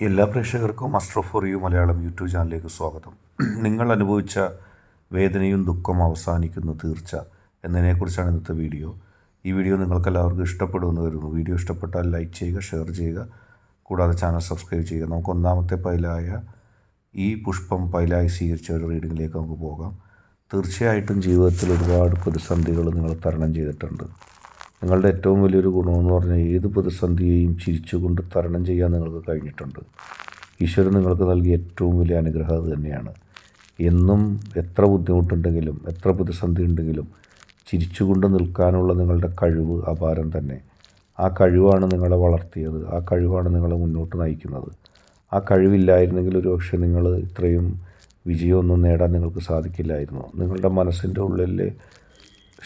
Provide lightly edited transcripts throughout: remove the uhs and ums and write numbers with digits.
എല്ലാ പ്രേക്ഷകർക്കും muster for you Malayalam YouTube ചാനലിലേക്ക് സ്വാഗതം. നിങ്ങൾ അനുഭവിച്ച വേദനയും ദുഃഖം അവസാനിക്കുന്നു തീർച്ച എന്നതിനെക്കുറിച്ചാണ് ഇന്നത്തെ വീഡിയോ. ഈ വീഡിയോ നിങ്ങൾക്കെല്ലാവർക്കും ഇഷ്ടപ്പെടുമെന്ന് വരുന്നു. വീഡിയോ ഇഷ്ടപ്പെട്ടാൽ ലൈക്ക് ചെയ്യുക, ഷെയർ ചെയ്യുക, കൂടാതെ ചാനൽ സബ്സ്ക്രൈബ് ചെയ്യുക. നമുക്ക് ഒന്നാമത്തെ പൈലായ ഈ പുഷ്പം പൈലായി സ്വീകരിച്ച ഒരു റീഡിങ്ങിലേക്ക് നമുക്ക് പോകാം. തീർച്ചയായിട്ടും ജീവിതത്തിൽ ഒരുപാട് പ്രതിസന്ധികൾ നിങ്ങൾ തരണം ചെയ്തിട്ടുണ്ട്. നിങ്ങളുടെ ഏറ്റവും വലിയൊരു ഗുണമെന്ന് പറഞ്ഞാൽ ഏത് പ്രതിസന്ധിയെയും ചിരിച്ചുകൊണ്ട് തരണം ചെയ്യാൻ നിങ്ങൾക്ക് കഴിഞ്ഞിട്ടുണ്ട്. ഈശ്വരൻ നിങ്ങൾക്ക് നൽകിയ ഏറ്റവും വലിയ അനുഗ്രഹം അത് തന്നെയാണ്. എന്നും എത്ര ബുദ്ധിമുട്ടുണ്ടെങ്കിലും എത്ര പ്രതിസന്ധി ഉണ്ടെങ്കിലും ചിരിച്ചുകൊണ്ട് നിൽക്കാനുള്ള നിങ്ങളുടെ കഴിവ് അപാരം തന്നെ. ആ കഴിവാണ് നിങ്ങളെ വളർത്തിയത്. ആ കഴിവാണ് നിങ്ങളെ മുന്നോട്ട് നയിക്കുന്നത്. ആ കഴിവില്ലായിരുന്നെങ്കിൽ ഒരു പക്ഷേ നിങ്ങൾ ഇത്രയും വിജയമൊന്നും നേടാൻ നിങ്ങൾക്ക് സാധിക്കില്ലായിരുന്നു. നിങ്ങളുടെ മനസ്സിൻ്റെ ഉള്ളിലെ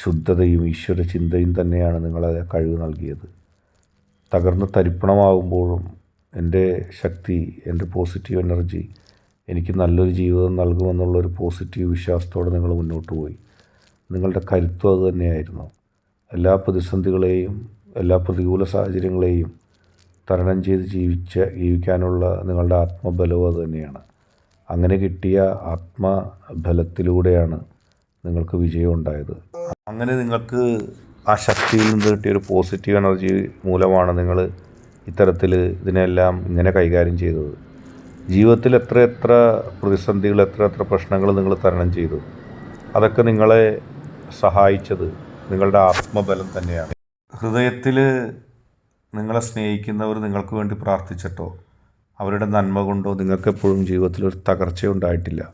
ശുദ്ധതയും ഈശ്വര ചിന്തയും തന്നെയാണ് നിങ്ങളെ കഴിവ് നൽകിയത്. തകർന്ന് തരിപ്പണമാകുമ്പോഴും എൻ്റെ ശക്തി, എൻ്റെ പോസിറ്റീവ് എനർജി എനിക്ക് നല്ലൊരു ജീവിതം നൽകുമെന്നുള്ളൊരു പോസിറ്റീവ് വിശ്വാസത്തോടെ നിങ്ങൾ മുന്നോട്ട് പോയി. നിങ്ങളുടെ കരുത്തും അത് തന്നെയായിരുന്നു. എല്ലാ പ്രതിസന്ധികളെയും എല്ലാ പ്രതികൂല സാഹചര്യങ്ങളെയും തരണം ചെയ്ത് ജീവിക്കാനുള്ള നിങ്ങളുടെ ആത്മബലവും അത് തന്നെയാണ്. അങ്ങനെ കിട്ടിയ ആത്മബലത്തിലൂടെയാണ് നിങ്ങൾക്ക് വിജയം ഉണ്ടായത്. അങ്ങനെ നിങ്ങൾക്ക് ആ ശക്തിയിൽ നിന്ന് കിട്ടിയൊരു പോസിറ്റീവ് എനർജി മൂലമാണ് നിങ്ങൾ ഇത്തരത്തിൽ ഇതിനെല്ലാം ഇങ്ങനെ കൈകാര്യം ചെയ്തത്. ജീവിതത്തിൽ എത്ര പ്രതിസന്ധികൾ, എത്ര പ്രശ്നങ്ങൾ നിങ്ങൾ തരണം ചെയ്തു. അതൊക്കെ നിങ്ങളെ സഹായിച്ചത് നിങ്ങളുടെ ആത്മബലം തന്നെയാണ്. ഹൃദയത്തിൽ നിങ്ങളെ സ്നേഹിക്കുന്നവർ നിങ്ങൾക്ക് വേണ്ടി പ്രാർത്ഥിച്ചിട്ടോ അവരുടെ നന്മ കൊണ്ടോ നിങ്ങൾക്കെപ്പോഴും ജീവിതത്തിലൊരു തകർച്ചയുണ്ടായിട്ടില്ല.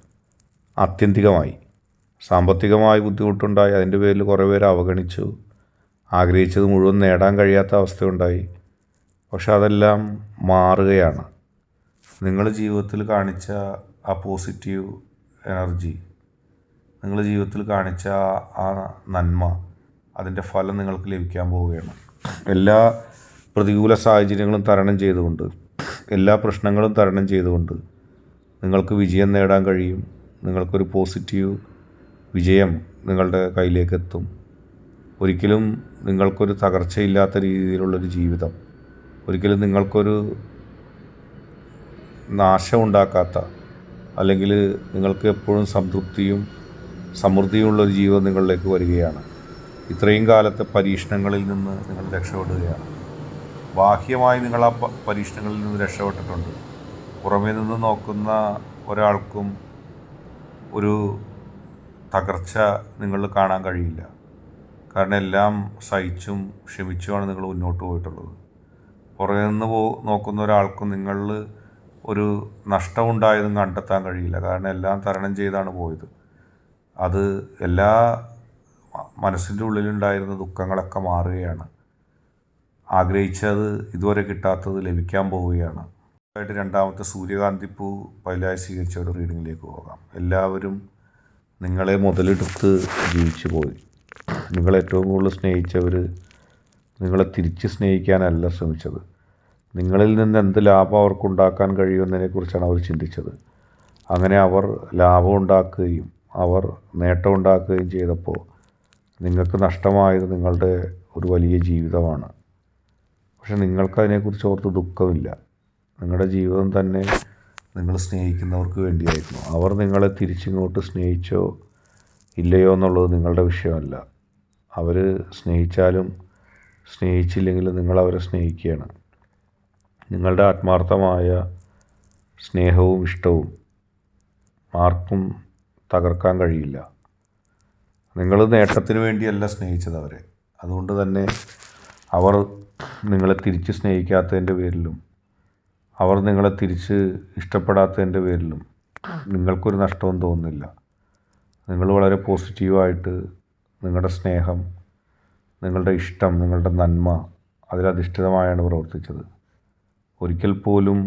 ആത്യന്തികമായി സാമ്പത്തികമായി ബുദ്ധിമുട്ടുണ്ടായി. അതിൻ്റെ പേരിൽ കുറേ പേര് അവഗണിച്ചു. ആഗ്രഹിച്ചത് മുഴുവൻ നേടാൻ കഴിയാത്ത അവസ്ഥയുണ്ടായി. പക്ഷെ അതെല്ലാം മാറുകയാണ്. നിങ്ങൾ ജീവിതത്തിൽ കാണിച്ച ആ പോസിറ്റീവ് എനർജി, നിങ്ങൾ ജീവിതത്തിൽ കാണിച്ച ആ നന്മ, അതിൻ്റെ ഫലം നിങ്ങൾക്ക് ലഭിക്കാൻ പോവുകയാണ്. എല്ലാ പ്രതികൂല സാഹചര്യങ്ങളും തരണം ചെയ്തുകൊണ്ട്, എല്ലാ പ്രശ്നങ്ങളും തരണം ചെയ്തുകൊണ്ട് നിങ്ങൾക്ക് വിജയം നേടാൻ കഴിയും. നിങ്ങൾക്കൊരു പോസിറ്റീവ് വിജയം നിങ്ങളുടെ കയ്യിലേക്ക് എത്തും. ഒരിക്കലും നിങ്ങൾക്കൊരു തകർച്ചയില്ലാത്ത രീതിയിലുള്ളൊരു ജീവിതം, ഒരിക്കലും നിങ്ങൾക്കൊരു നാശമുണ്ടാക്കാത്ത, അല്ലെങ്കിൽ നിങ്ങൾക്ക് എപ്പോഴും സംതൃപ്തിയും സമൃദ്ധിയുമുള്ളൊരു ജീവിതം നിങ്ങളിലേക്ക് വരികയാണ്. ഇത്രയും കാലത്തെ പരീക്ഷണങ്ങളിൽ നിന്ന് നിങ്ങൾ രക്ഷപ്പെടുകയാണ്. ബാഹ്യമായി നിങ്ങൾ ആ പരീക്ഷണങ്ങളിൽ നിന്ന് രക്ഷപ്പെട്ടിട്ടുണ്ട്. പുറമേ നിന്ന് നോക്കുന്ന ഒരാൾക്കും ഒരു തകർച്ച നിങ്ങൾ കാണാൻ കഴിയില്ല. കാരണം എല്ലാം സഹിച്ചും ക്ഷമിച്ചുമാണ് നിങ്ങൾ മുന്നോട്ട് പോയിട്ടുള്ളത്. പുറമേ നിന്ന് നോക്കുന്ന ഒരാൾക്കും നിങ്ങളിൽ ഒരു നഷ്ടമുണ്ടായതും കണ്ടെത്താൻ കഴിയില്ല. കാരണം എല്ലാം തരണം ചെയ്താണ് പോയത്. അത് എല്ലാ മനസ്സിൻ്റെ ഉള്ളിലുണ്ടായിരുന്ന ദുഃഖങ്ങളൊക്കെ മാറുകയാണ്. ആഗ്രഹിച്ചത് ഇതുവരെ കിട്ടാത്തത് ലഭിക്കാൻ പോവുകയാണ്. ആയിട്ട് രണ്ടാമത്തെ സൂര്യകാന്തിപ്പൂ പൈലായി സ്വീകരിച്ച ഒരു റീഡിങ്ങിലേക്ക് പോകാം. എല്ലാവരും നിങ്ങളെ മുതലെടുത്ത് ജീവിച്ചു പോയി. നിങ്ങളേറ്റവും കൂടുതൽ സ്നേഹിച്ചവർ നിങ്ങളെ തിരിച്ച് സ്നേഹിക്കാനല്ല ശ്രമിച്ചത്. നിങ്ങളിൽ നിന്ന് എന്ത് ലാഭം അവർക്കുണ്ടാക്കാൻ കഴിയുമെന്നതിനെക്കുറിച്ചാണ് അവർ ചിന്തിച്ചത്. അങ്ങനെ അവർ ലാഭം ഉണ്ടാക്കുകയും അവർ നേട്ടമുണ്ടാക്കുകയും ചെയ്തപ്പോൾ നിങ്ങൾക്ക് നഷ്ടമായത് നിങ്ങളുടെ ഒരു വലിയ ജീവിതമാണ്. പക്ഷെ നിങ്ങൾക്കതിനെക്കുറിച്ച് ഓർത്ത് ദുഃഖമില്ല. നിങ്ങളുടെ ജീവിതം തന്നെ നിങ്ങൾ സ്നേഹിക്കുന്നവർക്ക് വേണ്ടിയായിരുന്നു. അവർ നിങ്ങളെ തിരിച്ചിങ്ങോട്ട് സ്നേഹിച്ചോ ഇല്ലയോ എന്നുള്ളത് നിങ്ങളുടെ വിഷയമല്ല. അവർ സ്നേഹിച്ചാലും സ്നേഹിച്ചില്ലെങ്കിലും നിങ്ങളവരെ സ്നേഹിക്കുകയാണ്. നിങ്ങളുടെ ആത്മാർത്ഥമായ സ്നേഹവും ഇഷ്ടവും ആർക്കും തകർക്കാൻ കഴിയില്ല. നിങ്ങൾ നേട്ടത്തിന് വേണ്ടിയല്ല സ്നേഹിച്ചത് അവരെ. അതുകൊണ്ട് തന്നെ അവർ നിങ്ങളെ തിരിച്ച് സ്നേഹിക്കാത്തതിൻ്റെ പേരിലും അവർ നിങ്ങളെ തിരിച്ച് ഇഷ്ടപ്പെടാത്തതിൻ്റെ പേരിലും നിങ്ങൾക്കൊരു നഷ്ടവും തോന്നുന്നില്ല. നിങ്ങൾ വളരെ പോസിറ്റീവായിട്ട് നിങ്ങളുടെ സ്നേഹം, നിങ്ങളുടെ ഇഷ്ടം, നിങ്ങളുടെ നന്മ അതിലധിഷ്ഠിതമായാണ് പ്രവർത്തിച്ചത്. ഒരിക്കൽ പോലും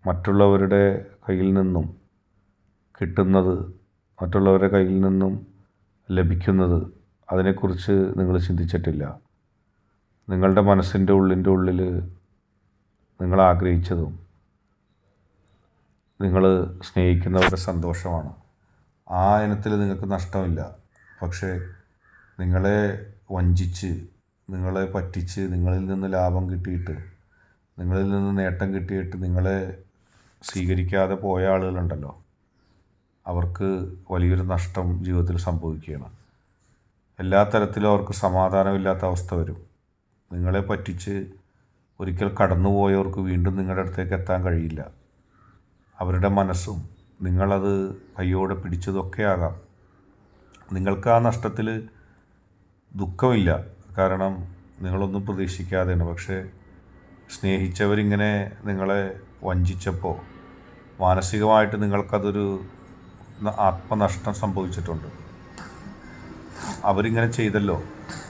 മറ്റുള്ളവരുടെ കയ്യിൽ നിന്നും കിട്ടുന്നത്, മറ്റുള്ളവരുടെ കയ്യിൽ നിന്നും ലഭിക്കുന്നത്, അതിനെക്കുറിച്ച് നിങ്ങൾ ചിന്തിച്ചിട്ടില്ല. നിങ്ങളുടെ മനസ്സിൻ്റെ ഉള്ളിൽ നിങ്ങൾ ആഗ്രഹിച്ചതും നിങ്ങൾ സ്നേഹിക്കുന്നവരുടെ സന്തോഷമാണ്. ആ ഇനത്തിൽ നിങ്ങൾക്ക് നഷ്ടമില്ല. പക്ഷേ നിങ്ങളെ വഞ്ചിച്ച്, നിങ്ങളെ പറ്റിച്ച്, നിങ്ങളിൽ നിന്ന് ലാഭം കിട്ടിയിട്ട് നിങ്ങളിൽ നിന്ന് നേട്ടം കിട്ടിയിട്ട് നിങ്ങളെ സ്വീകരിക്കാതെ പോയ ആളുകളുണ്ടല്ലോ, അവർക്ക് വലിയൊരു നഷ്ടം ജീവിതത്തിൽ സംഭവിക്കുകയാണ്. എല്ലാ തരത്തിലും അവർക്ക് സമാധാനമില്ലാത്ത അവസ്ഥ വരും. നിങ്ങളെ പറ്റിച്ച് ഒരിക്കൽ കടന്നുപോയവർക്ക് വീണ്ടും നിങ്ങളുടെ അടുത്തേക്ക് എത്താൻ കഴിയില്ല. അവരുടെ മനസ്സും നിങ്ങളത് കയ്യോടെ പിടിച്ചതൊക്കെ ആകാം. നിങ്ങൾക്ക് ആ നഷ്ടത്തിൽ ദുഃഖമില്ല, കാരണം നിങ്ങളൊന്നും പ്രതീക്ഷിക്കാതെയാണ്. പക്ഷേ സ്നേഹിച്ചവരിങ്ങനെ നിങ്ങളെ വഞ്ചിച്ചപ്പോൾ മാനസികമായിട്ട് നിങ്ങൾക്കതൊരു ആത്മനഷ്ടം സംഭവിച്ചിട്ടുണ്ട്. അവരിങ്ങനെ ചെയ്തല്ലോ,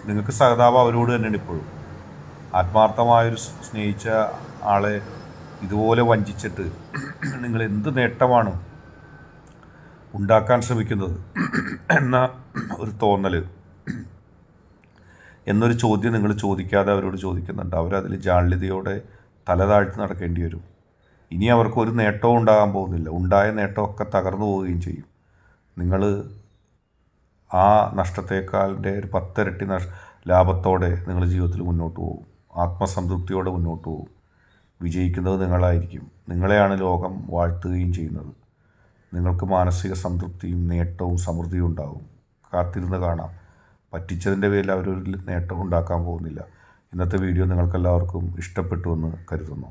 നിങ്ങൾക്ക് സഹതാപം അവരോട് തന്നെയാണ് ഇപ്പോഴും. ആത്മാർത്ഥമായൊരു സ്നേഹിച്ച ആളെ ഇതുപോലെ വഞ്ചിച്ചിട്ട് നിങ്ങൾ എന്ത് നേട്ടമാണ് ഉണ്ടാക്കാൻ ശ്രമിക്കുന്നത് എന്ന ഒരു തോന്നൽ, എന്നൊരു ചോദ്യം നിങ്ങൾ ചോദിക്കാതെ അവരോട് ചോദിക്കുന്നുണ്ട്. അവരതിൽ ജാള്യതയോടെ തല താഴ്ത്തി നടക്കേണ്ടി വരും. ഇനി അവർക്ക് ഒരു നേട്ടവും ഉണ്ടാകാൻ പോകുന്നില്ല. ഉണ്ടായ നേട്ടമൊക്കെ തകർന്നു പോവുകയും ചെയ്യും. നിങ്ങൾ ആ നഷ്ടത്തേക്കാളിൻ്റെ ഒരു 10 ഇരട്ടി ലാഭത്തോടെ നിങ്ങൾ ജീവിതത്തിൽ മുന്നോട്ട് പോകും. ആത്മസംതൃപ്തിയോടെ മുന്നോട്ട് പോകും. വിജയിക്കുന്നത് നിങ്ങളായിരിക്കും. നിങ്ങളെയാണ് ലോകം വാഴ്ത്തുകയും ചെയ്യുന്നത്. നിങ്ങൾക്ക് മാനസിക സംതൃപ്തിയും നേട്ടവും സമൃദ്ധിയും ഉണ്ടാകും. കാത്തിരുന്ന് കാണാം. പറ്റിച്ചതിൻ്റെ പേരിൽ അവരൊരു നേട്ടവും ഉണ്ടാക്കാൻ പോകുന്നില്ല. ഇന്നത്തെ വീഡിയോ നിങ്ങൾക്കെല്ലാവർക്കും ഇഷ്ടപ്പെട്ടു എന്ന് കരുതുന്നു.